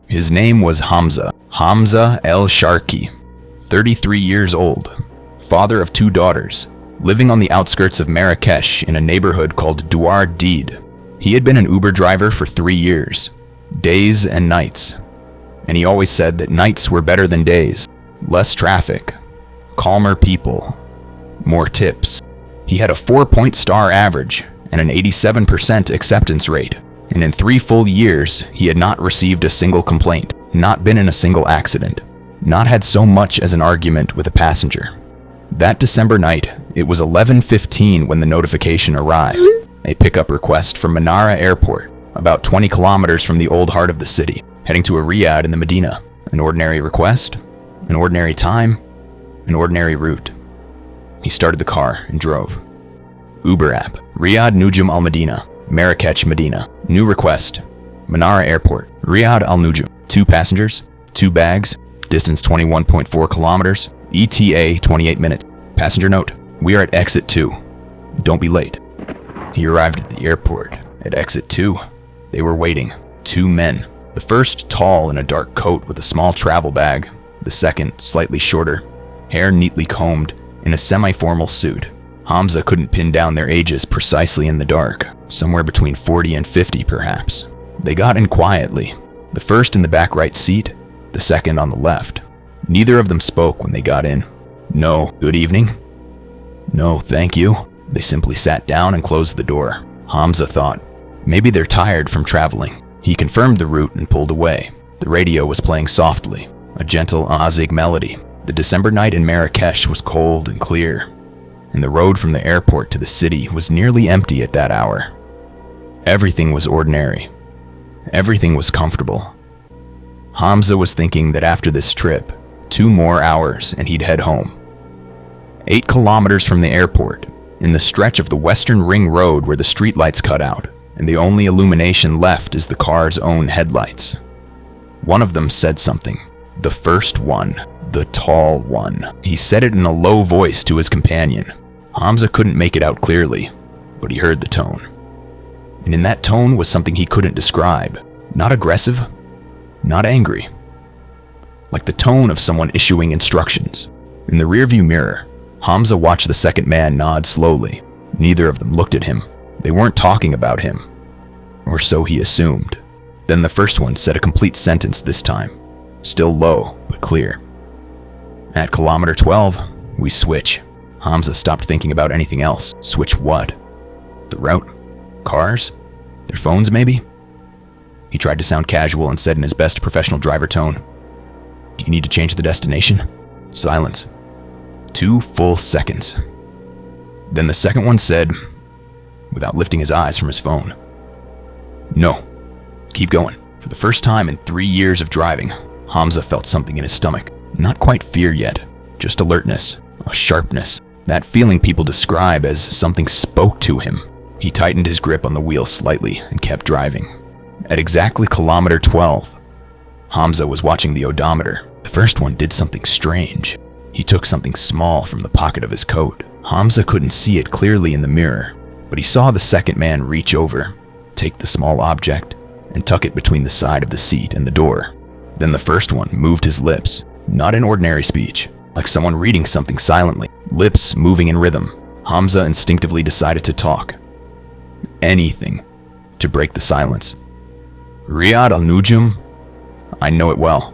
His name was Hamza el-Sharki, 33 years old, father of 2 daughters, living on the outskirts of Marrakech in a neighborhood called Douar Deed. He had been an Uber driver for 3 years, days and nights, and he always said that nights were better than days. Less traffic, calmer people, more tips. He had a 4-point star average and an 87% acceptance rate, and in 3 full years, he had not received a single complaint, not been in a single accident, not had so much as an argument with a passenger. That December night, it was 11:15 when the notification arrived, a pickup request from Manara Airport, about 20 kilometers from the old heart of the city, heading to a riad in the Medina. An ordinary request, an ordinary time, an ordinary route. He started the car and drove. Uber app, Riyadh Nujum Al Medina, Marrakech Medina. New request, Manara Airport, Riyadh Al Nujum. 2 passengers, 2 bags, distance 21.4 kilometers, ETA 28 minutes. Passenger note, we are at exit 2. Don't be late. He arrived at the airport. At exit 2, they were waiting. 2 men. The first tall in a dark coat with a small travel bag. The second slightly shorter, hair neatly combed, in a semi-formal suit. Hamza couldn't pin down their ages precisely in the dark, somewhere between 40 and 50 perhaps. They got in quietly, the first in the back right seat, the second on the left. Neither of them spoke when they got in. No, good evening. No, thank you. They simply sat down and closed the door. Hamza thought, maybe they're tired from traveling. He confirmed the route and pulled away. The radio was playing softly, a gentle Azig melody. The December night in Marrakech was cold and clear, and the road from the airport to the city was nearly empty at that hour. Everything was ordinary. Everything was comfortable. Hamza was thinking that after this trip, 2 more hours and he'd head home. 8 kilometers from the airport, in the stretch of the Western Ring Road where the streetlights cut out, and the only illumination left is the car's own headlights. One of them said something. The first one, the tall one. He said it in a low voice to his companion. Hamza couldn't make it out clearly, but he heard the tone. And in that tone was something he couldn't describe. Not aggressive, not angry. Like the tone of someone issuing instructions. In the rearview mirror, Hamza watched the second man nod slowly. Neither of them looked at him. They weren't talking about him. Or so he assumed. Then the first one said a complete sentence this time. Still low, but clear. At kilometer 12, we switch. Hamza stopped thinking about anything else. Switch what? The route? Cars? Their phones, maybe? He tried to sound casual and said in his best professional driver tone, do you need to change the destination? Silence. 2 full seconds. Then the second one said, without lifting his eyes from his phone, no, keep going. For the first time in 3 years of driving, Hamza felt something in his stomach. Not quite fear yet, just alertness, a sharpness. That feeling people describe as something spoke to him. He tightened his grip on the wheel slightly and kept driving. At exactly kilometer 12, Hamza was watching the odometer. The first one did something strange. He took something small from the pocket of his coat. Hamza couldn't see it clearly in the mirror, but he saw the second man reach over, take the small object, and tuck it between the side of the seat and the door. Then the first one moved his lips, not in ordinary speech, like someone reading something silently, lips moving in rhythm. Hamza instinctively decided to talk. Anything to break the silence. Riyadh Al Nujum? I know it well.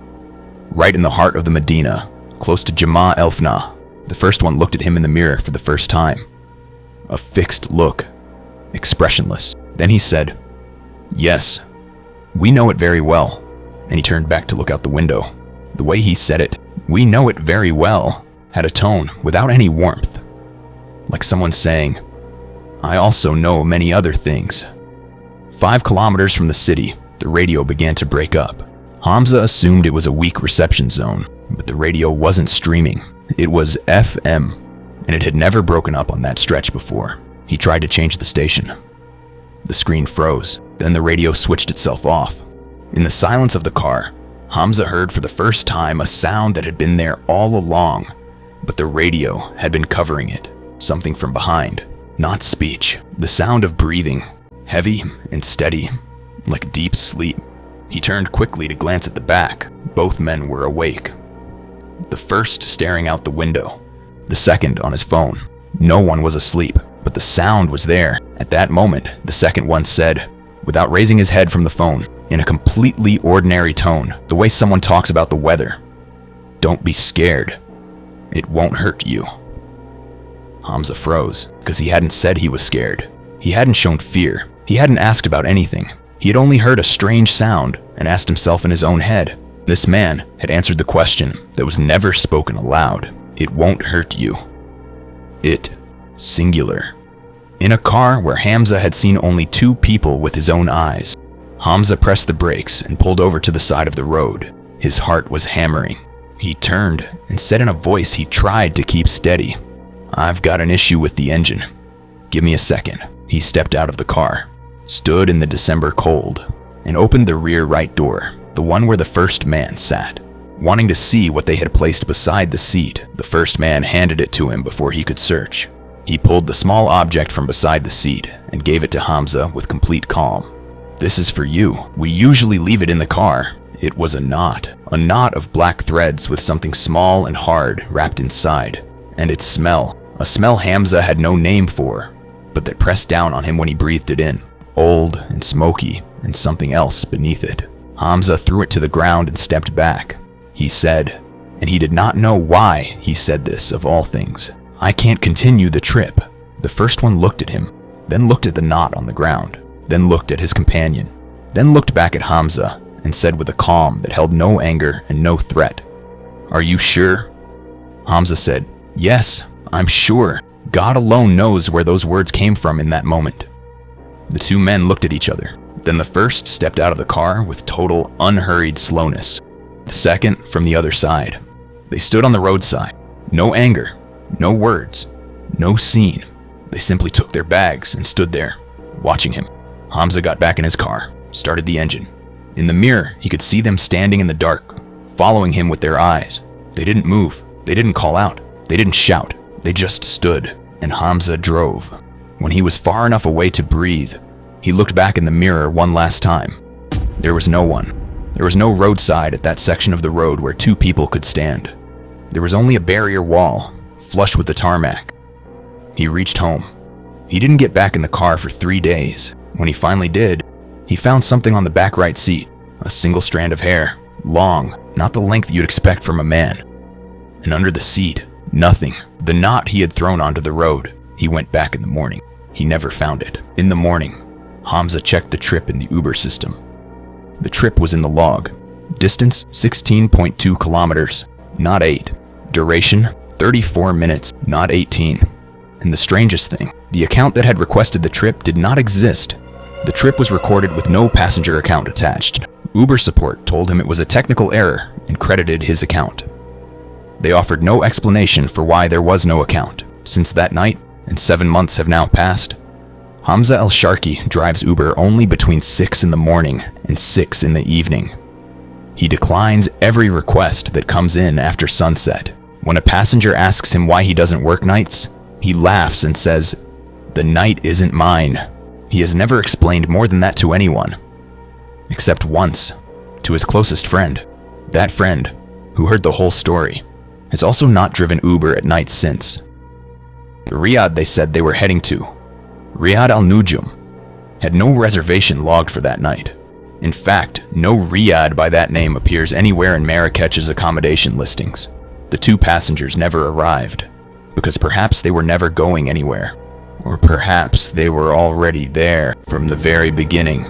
Right in the heart of the Medina, close to Jama El Fna. The first one looked at him in the mirror for the first time. A fixed look, expressionless. Then he said, yes, we know it very well. And he turned back to look out the window. The way he said it, we know it very well, had a tone without any warmth. Like someone saying, I also know many other things. 5 kilometers from the city, the radio began to break up. Hamza assumed it was a weak reception zone, but the radio wasn't streaming. It was FM, and it had never broken up on that stretch before. He tried to change the station. The screen froze, then the radio switched itself off. In the silence of the car, Hamza heard for the first time a sound that had been there all along, but the radio had been covering it. Something from behind, not speech. The sound of breathing, heavy and steady, like deep sleep. He turned quickly to glance at the back. Both men were awake. The first staring out the window, the second on his phone. No one was asleep, but the sound was there. At that moment, the second one said, without raising his head from the phone, in a completely ordinary tone, the way someone talks about the weather, "Don't be scared. It won't hurt you." Hamza froze, because he hadn't said he was scared. He hadn't shown fear. He hadn't asked about anything. He had only heard a strange sound and asked himself in his own head. This man had answered the question that was never spoken aloud. It won't hurt you. It, singular. In a car where Hamza had seen only two people with his own eyes, Hamza pressed the brakes and pulled over to the side of the road. His heart was hammering. He turned and said in a voice he tried to keep steady, "I've got an issue with the engine. Give me a second." He stepped out of the car, stood in the December cold, and opened the rear right door, the one where the first man sat. Wanting to see what they had placed beside the seat, the first man handed it to him before he could search. He pulled the small object from beside the seat and gave it to Hamza with complete calm. "This is for you. We usually leave it in the car." It was a knot of black threads with something small and hard wrapped inside, and its smell, a smell Hamza had no name for, but that pressed down on him when he breathed it in, old and smoky, and something else beneath it. Hamza threw it to the ground and stepped back. He said, and he did not know why he said this of all things, "I can't continue the trip." The first one looked at him, then looked at the knot on the ground, then looked at his companion, then looked back at Hamza and said with a calm that held no anger and no threat, "Are you sure?" Hamza said, "Yes, I'm sure." God alone knows where those words came from in that moment. The two men looked at each other. Then the first stepped out of the car with total, unhurried slowness. The second from the other side. They stood on the roadside. No anger, no words, no scene. They simply took their bags and stood there, watching him. Hamza got back in his car, started the engine. In the mirror, he could see them standing in the dark, following him with their eyes. They didn't move. They didn't call out. They didn't shout. They just stood, and Hamza drove. When he was far enough away to breathe, he looked back in the mirror one last time. There was no one. There was no roadside at that section of the road where two people could stand. There was only a barrier wall, flush with the tarmac. He reached home. He didn't get back in the car for 3 days. When he finally did, he found something on the back right seat, a single strand of hair, long, not the length you'd expect from a man. And under the seat, nothing. The knot he had thrown onto the road. He went back in the morning. He never found it. In the morning, Hamza checked the trip in the Uber system. The trip was in the log. Distance, 16.2 kilometers, not 8. Duration, 34 minutes, not 18. And the strangest thing, the account that had requested the trip did not exist. The trip was recorded with no passenger account attached. Uber support told him it was a technical error and credited his account. They offered no explanation for why there was no account. Since that night, and 7 months have now passed, Hamza El-Sharki drives Uber only between 6 in the morning and 6 in the evening. He declines every request that comes in after sunset. When a passenger asks him why he doesn't work nights, he laughs and says, "The night isn't mine." He has never explained more than that to anyone, except once, to his closest friend. That friend, who heard the whole story, has also not driven Uber at night since. The Riyadh they said they were heading to, Riyadh Al Nujum, had no reservation logged for that night. In fact, no Riyadh by that name appears anywhere in Marrakech's accommodation listings. The two passengers never arrived, because perhaps they were never going anywhere, or perhaps they were already there from the very beginning.